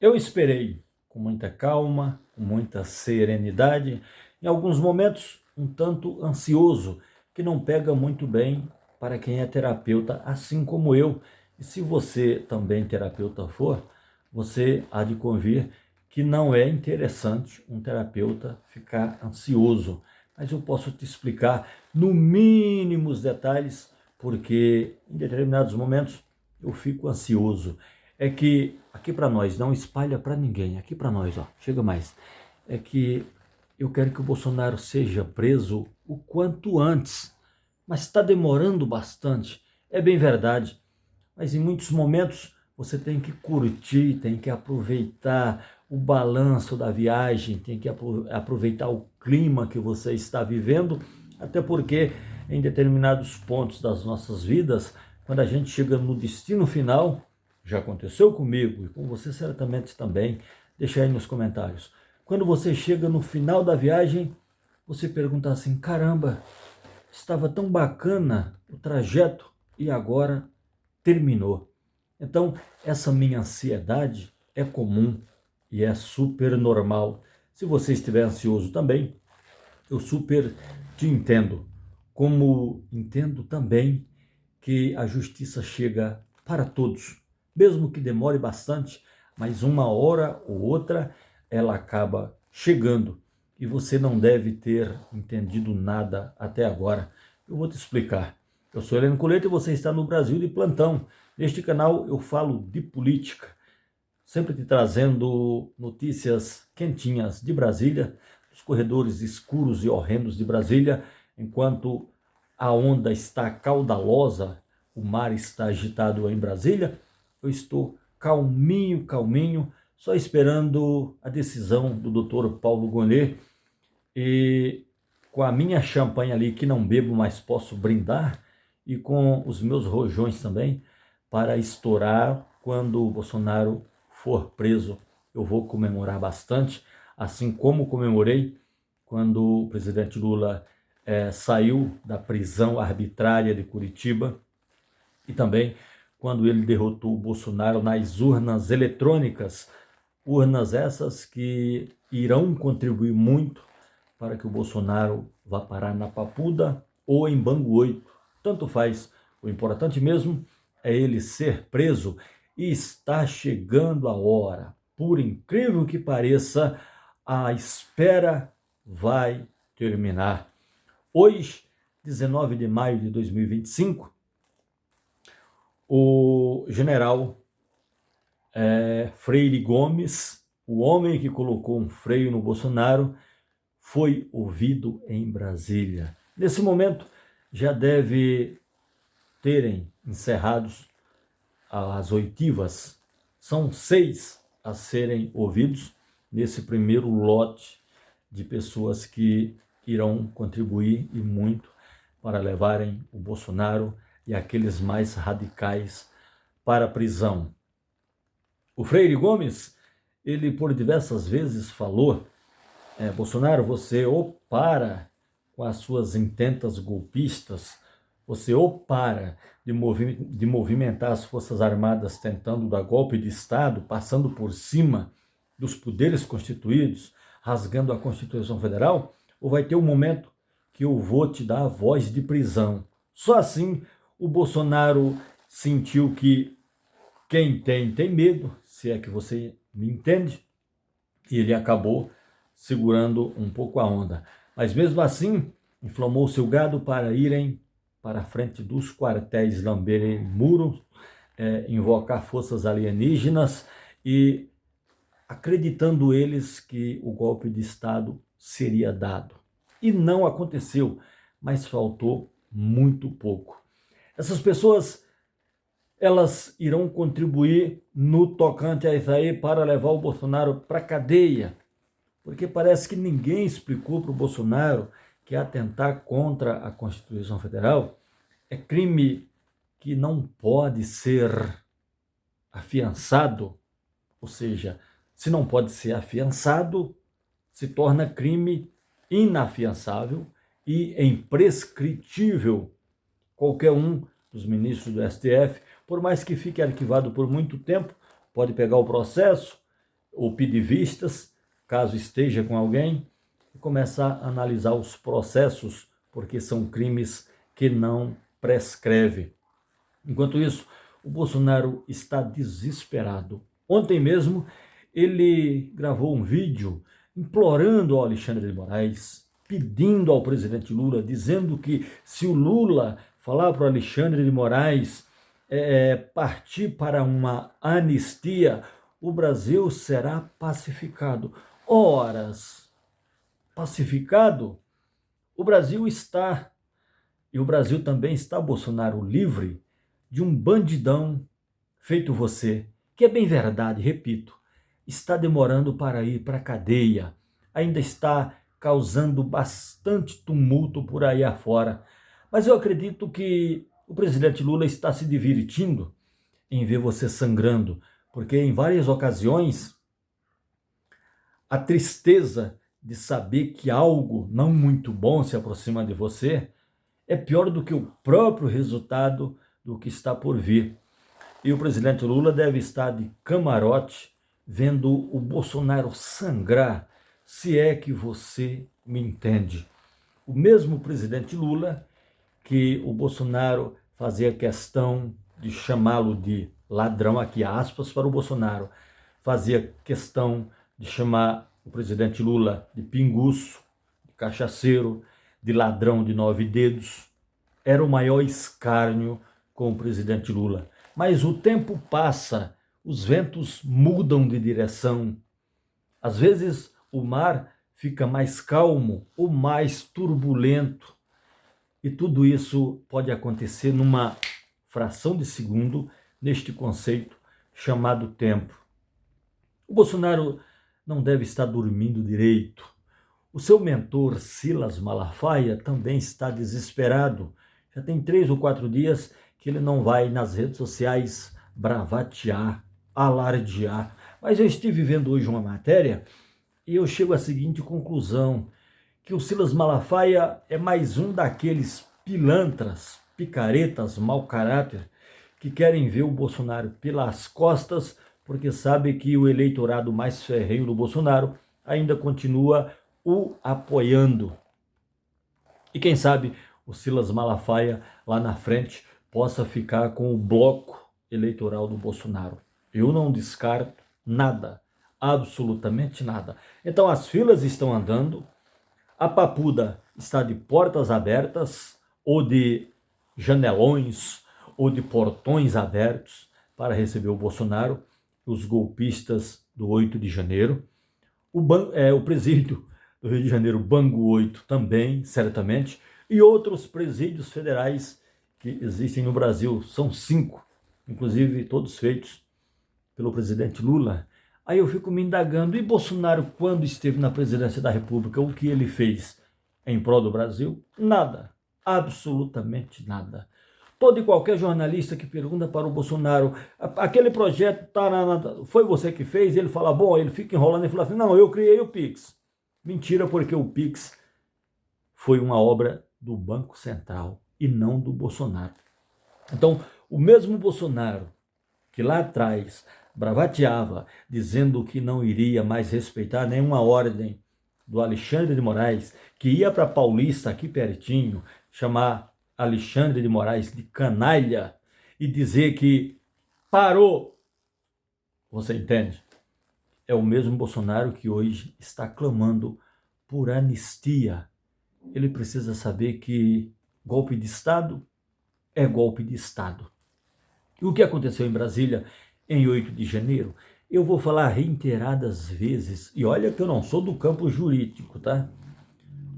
Eu esperei com muita calma, com muita serenidade, em alguns momentos um tanto ansioso, que não pega muito bem para quem é terapeuta, assim como eu. E se você também terapeuta for, você há de convir que não é interessante um terapeuta ficar ansioso. Mas eu posso te explicar no mínimo os detalhes, porque em determinados momentos eu fico ansioso. É que aqui para nós, não espalha para ninguém, aqui para nós, ó, chega mais. É que eu quero que o Bolsonaro seja preso o quanto antes, mas está demorando bastante. É bem verdade, mas em muitos momentos você tem que curtir, tem que aproveitar o balanço da viagem, tem que aproveitar o clima que você está vivendo, até porque em determinados pontos das nossas vidas, quando a gente chega no destino final, já aconteceu comigo e com você certamente também, deixa aí nos comentários. Quando você chega no final da viagem, você pergunta assim: caramba, estava tão bacana o trajeto e agora terminou. Então, essa minha ansiedade é comum e é super normal. Se você estiver ansioso também, eu super te entendo. Como entendo também que a justiça chega para todos, mesmo que demore bastante, mas uma hora ou outra ela acaba chegando e você não deve ter entendido nada até agora. Eu vou te explicar. Eu sou Heleno Coleta e você está no Brasil de plantão. Neste canal eu falo de política, sempre te trazendo notícias quentinhas de Brasília, dos corredores escuros e horrendos de Brasília, enquanto a onda está caudalosa, o mar está agitado em Brasília, eu estou calminho, calminho, só esperando a decisão do Dr. Paulo Gonet e com a minha champanhe ali, que não bebo, mas posso brindar, e com os meus rojões também, para estourar quando o Bolsonaro for preso. Eu vou comemorar bastante, assim como comemorei quando o presidente Lula saiu da prisão arbitrária de Curitiba e também quando ele derrotou o Bolsonaro nas urnas eletrônicas, urnas essas que irão contribuir muito para que o Bolsonaro vá parar na Papuda ou em Bangu 8. Tanto faz. O importante mesmo é ele ser preso e está chegando a hora. Por incrível que pareça, a espera vai terminar. Hoje, 19 de maio de 2025, o general Freire Gomes, o homem que colocou um freio no Bolsonaro, foi ouvido em Brasília. Nesse momento, já deve terem encerrados as oitivas. São 6 a serem ouvidos nesse primeiro lote de pessoas que irão contribuir e muito para levarem o Bolsonaro e aqueles mais radicais para a prisão. O Freire Gomes, ele por diversas vezes falou: Bolsonaro, você ou para com as suas intentas golpistas, você ou para de movimentar as Forças Armadas tentando dar golpe de Estado, passando por cima dos poderes constituídos, rasgando a Constituição Federal, ou vai ter um momento que eu vou te dar a voz de prisão. Só assim o Bolsonaro sentiu que quem tem medo, se é que você me entende, e ele acabou segurando um pouco a onda. Mas mesmo assim, inflamou seu gado para irem para a frente dos quartéis, lamberem muros, invocar forças alienígenas e acreditando eles que o golpe de Estado seria dado. E não aconteceu, mas faltou muito pouco. Essas pessoas, elas irão contribuir no tocante a isso aí para levar o Bolsonaro para a cadeia, porque parece que ninguém explicou para o Bolsonaro que atentar contra a Constituição Federal é crime que não pode ser afiançado, ou seja, se não pode ser afiançado, se torna crime inafiançável e imprescritível. Qualquer um dos ministros do STF, por mais que fique arquivado por muito tempo, pode pegar o processo ou pedir vistas, caso esteja com alguém, e começar a analisar os processos, porque são crimes que não prescrevem. Enquanto isso, o Bolsonaro está desesperado. Ontem mesmo, ele gravou um vídeo implorando ao Alexandre de Moraes, pedindo ao presidente Lula, dizendo que se o Lula falar para o Alexandre de Moraes partir para uma anistia, o Brasil será pacificado. Horas, pacificado? O Brasil está, e o Brasil também está, Bolsonaro, livre de um bandidão feito você, que é bem verdade, repito, está demorando para ir para a cadeia, ainda está causando bastante tumulto por aí afora. Mas eu acredito que o presidente Lula está se divertindo em ver você sangrando, porque em várias ocasiões a tristeza de saber que algo não muito bom se aproxima de você é pior do que o próprio resultado do que está por vir. E o presidente Lula deve estar de camarote vendo o Bolsonaro sangrar, se é que você me entende. O mesmo presidente Lula que o Bolsonaro fazia questão de chamá-lo de ladrão, aqui aspas para o Bolsonaro, fazia questão de chamar o presidente Lula de pinguço, de cachaceiro, de ladrão de 9 dedos. Era o maior escárnio com o presidente Lula. Mas o tempo passa, os ventos mudam de direção. Às vezes o mar fica mais calmo ou mais turbulento. E tudo isso pode acontecer numa fração de segundo, neste conceito chamado tempo. O Bolsonaro não deve estar dormindo direito. O seu mentor, Silas Malafaia, também está desesperado. Já tem 3 ou 4 dias que ele não vai nas redes sociais bravatear, alardear. Mas eu estive vendo hoje uma matéria e eu chego à seguinte conclusão, que o Silas Malafaia é mais um daqueles pilantras, picaretas, mau caráter, que querem ver o Bolsonaro pelas costas, porque sabe que o eleitorado mais ferrenho do Bolsonaro ainda continua o apoiando. E quem sabe o Silas Malafaia lá na frente possa ficar com o bloco eleitoral do Bolsonaro. Eu não descarto nada, absolutamente nada. Então as filas estão andando, a Papuda está de portas abertas, ou de janelões, ou de portões abertos para receber o Bolsonaro, os golpistas do 8 de janeiro. O presídio do Rio de Janeiro, Bangu 8, também, certamente, e outros presídios federais que existem no Brasil. São 5, inclusive todos feitos pelo presidente Lula. Aí eu fico me indagando, e Bolsonaro, quando esteve na presidência da República, o que ele fez em prol do Brasil? Nada, absolutamente nada. Todo e qualquer jornalista que pergunta para o Bolsonaro, aquele projeto foi você que fez? Ele fala, bom, ele fica enrolando e fala assim, não, eu criei o Pix. Mentira, porque o Pix foi uma obra do Banco Central e não do Bolsonaro. Então, o mesmo Bolsonaro que lá atrás bravateava, dizendo que não iria mais respeitar nenhuma ordem do Alexandre de Moraes, que ia para Paulista, aqui pertinho, chamar Alexandre de Moraes de canalha e dizer que parou. Você entende? É o mesmo Bolsonaro que hoje está clamando por anistia. Ele precisa saber que golpe de Estado é golpe de Estado. E o que aconteceu em Brasília em 8 de janeiro? Eu vou falar reiteradas vezes, e olha que eu não sou do campo jurídico, tá?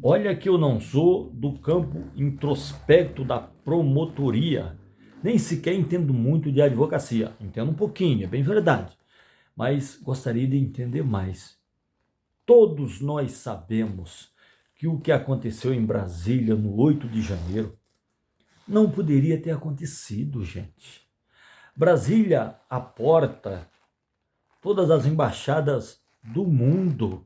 Olha que eu não sou do campo introspecto da promotoria, nem sequer entendo muito de advocacia, entendo um pouquinho, é bem verdade, mas gostaria de entender mais. Todos nós sabemos que o que aconteceu em Brasília no 8 de janeiro não poderia ter acontecido, gente. Brasília aporta todas as embaixadas do mundo,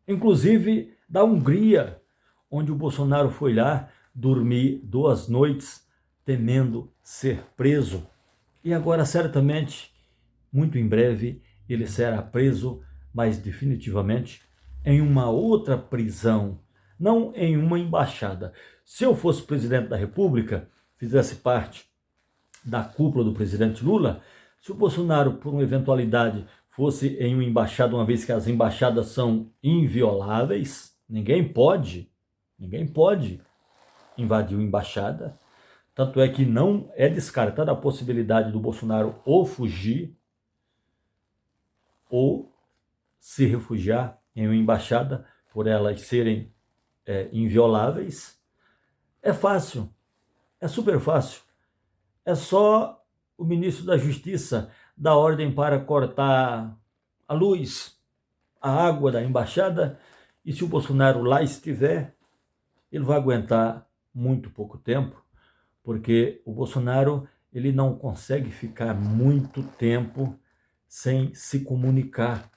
inclusive da Hungria, onde o Bolsonaro foi lá dormir 2 noites temendo ser preso. E agora, certamente, muito em breve, ele será preso, mas definitivamente em uma outra prisão, não em uma embaixada. Se eu fosse presidente da República, fizesse parte da cúpula do presidente Lula, se o Bolsonaro, por uma eventualidade, fosse em uma embaixada, uma vez que as embaixadas são invioláveis, ninguém pode invadir uma embaixada. Tanto é que não é descartada a possibilidade do Bolsonaro ou fugir ou se refugiar em uma embaixada por elas serem invioláveis. É fácil, é super fácil. É só o ministro da Justiça dar ordem para cortar a luz, a água da embaixada, e se o Bolsonaro lá estiver, ele vai aguentar muito pouco tempo, porque o Bolsonaro ele não consegue ficar muito tempo sem se comunicar,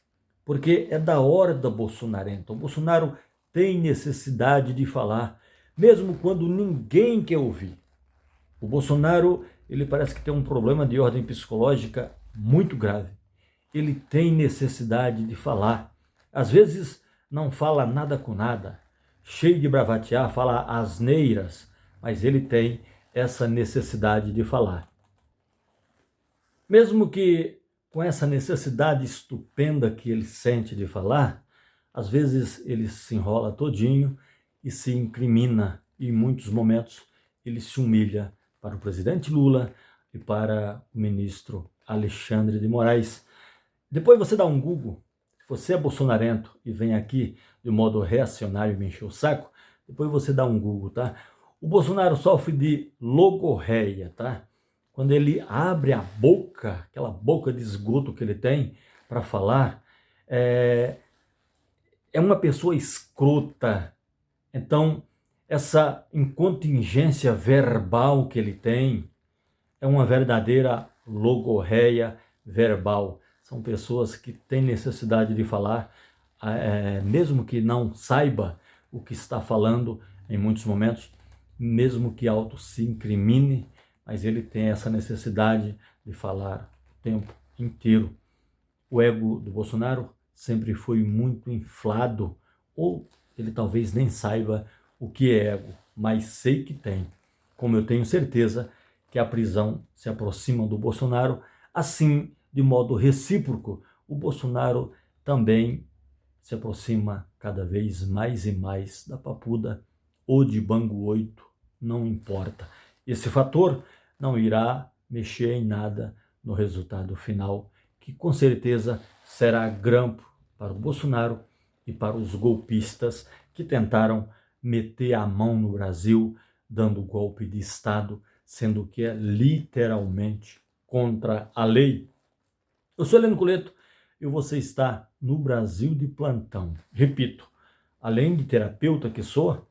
porque é da horda bolsonarenta. O Bolsonaro tem necessidade de falar, mesmo quando ninguém quer ouvir. O Bolsonaro, ele parece que tem um problema de ordem psicológica muito grave. Ele tem necessidade de falar. Às vezes não fala nada com nada, cheio de bravatear, fala asneiras, mas ele tem essa necessidade de falar. Mesmo que com essa necessidade estupenda que ele sente de falar, às vezes ele se enrola todinho e se incrimina, e em muitos momentos ele se humilha para o presidente Lula e para o ministro Alexandre de Moraes. Depois você dá um Google, se você é bolsonarento e vem aqui de modo reacionário me encher o saco, depois você dá um Google, tá? O Bolsonaro sofre de logorreia, tá? Quando ele abre a boca, aquela boca de esgoto que ele tem para falar, é uma pessoa escrota. Então, essa incontingência verbal que ele tem é uma verdadeira logorreia verbal. São pessoas que têm necessidade de falar, mesmo que não saiba o que está falando em muitos momentos, mesmo que auto se incrimine, mas ele tem essa necessidade de falar o tempo inteiro. O ego do Bolsonaro sempre foi muito inflado, ou ele talvez nem saiba o que é ego, mas sei que tem. Como eu tenho certeza que a prisão se aproxima do Bolsonaro, assim, de modo recíproco, o Bolsonaro também se aproxima cada vez mais e mais da Papuda ou de Bangu 8, não importa. Esse fator não irá mexer em nada no resultado final, que com certeza será grampo para o Bolsonaro e para os golpistas que tentaram meter a mão no Brasil, dando golpe de Estado, sendo que é literalmente contra a lei. Eu sou Heleno Culeto e você está no Brasil de plantão. Repito, além de terapeuta que sou,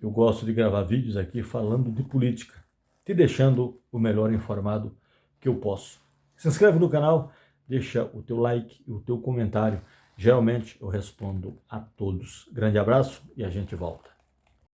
eu gosto de gravar vídeos aqui falando de política, te deixando o melhor informado que eu posso. Se inscreve no canal, deixa o teu like e o teu comentário. Geralmente eu respondo a todos. Grande abraço e a gente volta.